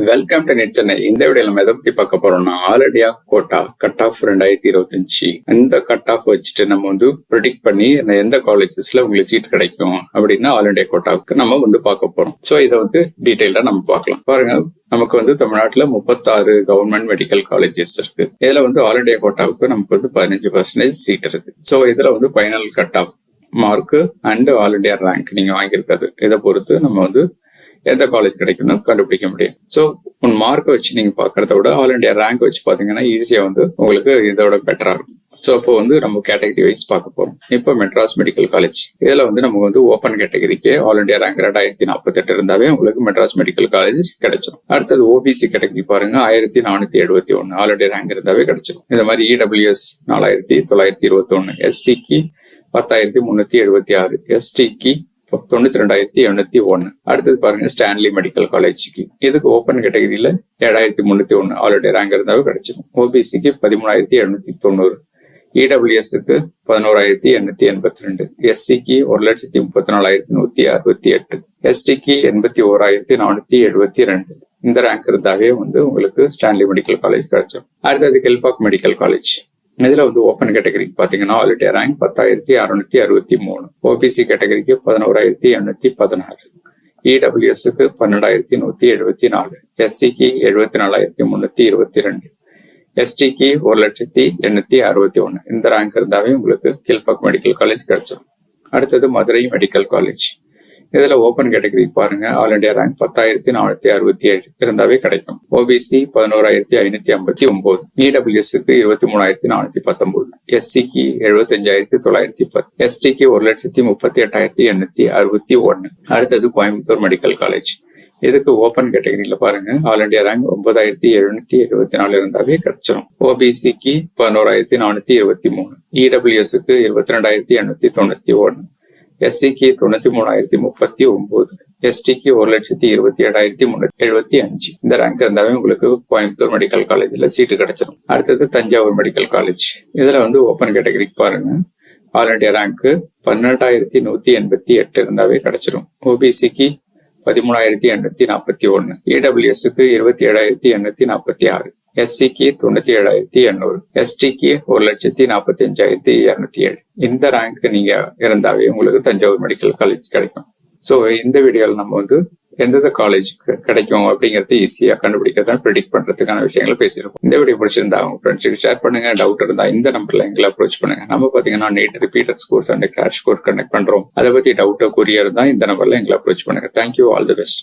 Welcome to net Chennai. இந்த video நம்ம எதை பத்தி பார்க்க போறோம்னா, all India quota cut off 2025. இந்த கட் ஆஃப் வச்சுட்டு நம்ம ப்ரெடிக்ட் பண்ணி எந்த காலேஜஸ்ல உங்களுக்கு சீட் கிடைக்கும் அப்படின்னு ஆல் இண்டியா கோட்டாவுக்கு நம்ம பார்க்க போறோம். சோ இதை டீடைலா நம்ம பார்க்கலாம். பாருங்க, நமக்கு தமிழ்நாட்டுல 36 கவர்மெண்ட் மெடிக்கல் காலேஜஸ் இருக்கு. இதுல ஆல் இண்டியா கோட்டாவுக்கு நமக்கு 15% சீட் இருக்கு. சோ இதுல final cut off mark and all India rank நீங்க வாங்கியிருக்காது. இதை பொறுத்து நம்ம எந்த காலேஜ் கிடைக்கும்னு கண்டுபிடிக்க முடியும். சோ உன் மார்க்கை வச்சு நீங்க பாக்குறத விட ஆல் இண்டியா ரேங்க் வச்சு பாத்தீங்கன்னா ஈஸியா உங்களுக்கு இதோட பெட்டரா இருக்கும். சோ அப்போ நம்ம கேட்டகரி வைஸ் பார்க்க போறோம். இப்போ மெட்ராஸ் மெடிக்கல் காலேஜ், இதுல நமக்கு ஓப்பன் கேட்டகரிக்கு ஆல் இண்டியா ரேங்க் 2048 இருந்தாவே உங்களுக்கு மெட்ராஸ் மெடிக்கல் காலேஜ் கிடைச்சிடும். அடுத்தது ஓபிசி கேட்டகரி பாருங்க, 1471 ஆல் இண்டியா ரேங்க் இருந்தாவே கிடைச்சிடும். இந்த மாதிரி இடபிள்யூஎஸ் 4921, எஸ்சிக்கு 10,376, எஸ்டிக்கு 92,701. அடுத்தது பாருங்க ஸ்டான்லி மெடிக்கல் காலேஜுக்கு, இதுக்கு ஓப்பன் கேட்டகரியில 7,301 ஆல்ரெடி ரேங்க் இருந்தாவே கிடைச்சிடும். ஓபிசிக்கு 13,790, இடபிள்யூஎஸ்க்கு 11,882, எஸ்சிக்கு 1,34,168, எஸ்டிக்கு 81,472. இந்த ரேங்க் இருந்தாவே உங்களுக்கு ஸ்டான்லி மெடிக்கல் காலேஜ் கிடைச்சிடும். அடுத்தது கெல்பாக் மெடிக்கல் காலேஜ், இதுல ஓப்பன் கேட்டகரிக்கு பாத்தீங்கன்னா ஆல் இண்டியா ரேங்க் 10,663, ஓபிசி கேட்டகரிக்கு 11,816, இடபிள்யூஎஸ்க்கு 12,174, எஸ்சிக்கு 74,322, எஸ்டிக்கு 1,0861. இந்த ரேங்க் இருந்தாவே உங்களுக்கு கெல்பாக் மெடிக்கல் காலேஜ் கிடைச்சிடும். அடுத்தது மதுரை மெடிக்கல் காலேஜ், இதுல ஓப்பன் கேட்டகரி பாருங்க ஆல் இண்டியா ரேங்க் 10,467 இருந்தாவே கிடைக்கும். ஓபிசி 11,559, இடபிள்யூஎஸ்க்கு 23,419, எஸ்சிக்கு 75,910, எஸ்டிக்கு 1,38,861. அடுத்தது கோயம்புத்தூர் மெடிக்கல் காலேஜ், இதுக்கு ஓப்பன் கேட்டகரியில பாருங்க ஆல் இண்டியா ரேங்க் 9,774 இருந்தாவே கிடைச்சிடும். ஓபிசிக்கு 11,423, இடபிள்யூஎஸ்க்கு 22,891, எஸ்சிக்கு 93,039, எஸ்டிக்கு 1,27,375. இந்த ரேங்க் இருந்தாவே உங்களுக்கு கோயம்புத்தூர் மெடிக்கல் காலேஜ்ல சீட்டு கிடைச்சிடும். அடுத்தது தஞ்சாவூர் மெடிக்கல் காலேஜ், இதுல ஓப்பன் கேட்டகரிக்கு பாருங்க ஆல் இண்டியா ரேங்க் 12,188 இருந்தாவே கிடைச்சிடும். ஓபிசிக்கு 13,841, இடபிள்யூஎஸ்க்கு 27,846, எஸ்சிக்கு 97,800, எஸ்டிக்கு 1,45,207. இந்த ரேங்க் நீங்க இருந்தாவே உங்களுக்கு தஞ்சாவூர் மெடிக்கல் காலேஜ் கிடைக்கும். சோ இந்த வீடியோல நம்ம எந்தெந்த காலேஜுக்கு கிடைக்கும் அப்படிங்கறது ஈஸியா கண்டுபிடிக்கிறதா ப்ரெடிக்ட் பண்றதுக்கான விஷயங்களை பேசியிருக்கோம். இந்த வீடியோ பிடிச்சிருந்தா உங்க ஃப்ரெண்ட்ஸுக்கு ஷேர் பண்ணுங்க. டவுட் இருந்தா இந்த நம்பர்ல எங்களை அப்ரோச் பண்ணுங்க. நம்ம பாத்தீங்கன்னா NEET repeaters course and crash course conduct பண்றோம். அதை பத்தி டவுட்டோ கொரியர் இருந்தா இந்த நம்பர்ல எங்களை அப்ரோச் பண்ணுங்க. Thank you, all the best.